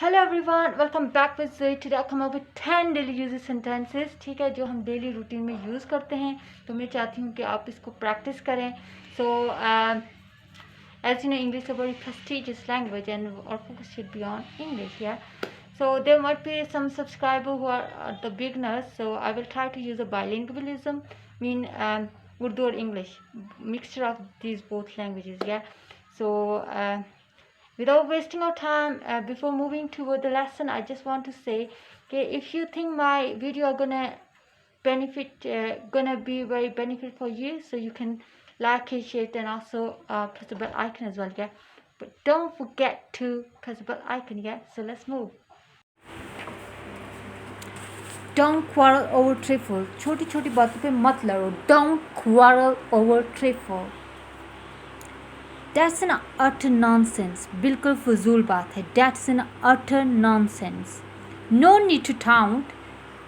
Hello everyone, welcome back with Joey. Today I come up with 10 daily usages sentences, ठीक है, जो हम daily routine में use करते हैं। तो मैं चाहती हूँ कि आप इसको प्रैक्टिस करें। So as you know, English a very prestigious language and our focus should be on English, yeah. So there might be some subscriber who are the beginners, so I will try to use a bilingualism, mean Urdu or English, mixture of these both languages, yeah. So without wasting our time, before moving toward the lesson, I just want to say, okay, if you think my video are gonna be very benefit for you, so you can like it, share it, and also press the bell icon as well, yeah. But don't forget to press the bell icon, yeah. So let's move. Don't quarrel over trifle. छोटी छोटी बातों पे मत लड़ो. Don't quarrel over trifle. That's an utter nonsense. बिल्कुल फजूल बात है. That's an utter nonsense. No need to taunt.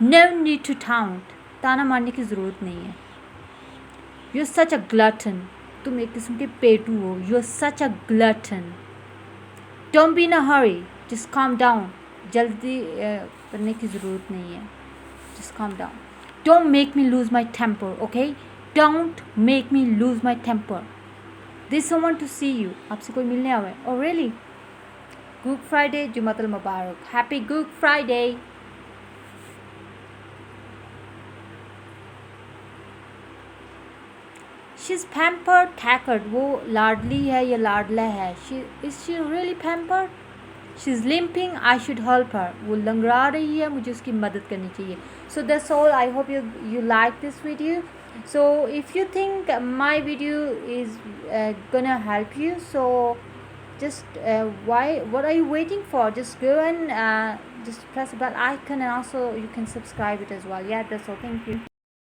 No need to taunt. ताना मारने की ज़रूरत नहीं है. You're such a glutton. तुम एक किस्म के पेटू हो. You're such a glutton. Don't be in a hurry. Just calm down. जल्दी करने की ज़रूरत नहीं है. Just calm down. Don't make me lose my temper, okay? Don't make me lose my temper. There's someone to see you. आपसे कोई मिलने आवा है. Oh really? Good Friday, Jumatul मुबारक. Happy Good Friday. She's pampered, tackered. वो लाडली है या लाडला है. Is she really pampered? She's limping. I should help her. वो लंगड़ा रही है, मुझे उसकी मदद करनी चाहिए. So that's all. I hope you like this video. So if you think my video is gonna help you, so just what are you waiting for? Just go and just press the bell icon, and also you can subscribe it as well. Yeah, that's all. Thank you.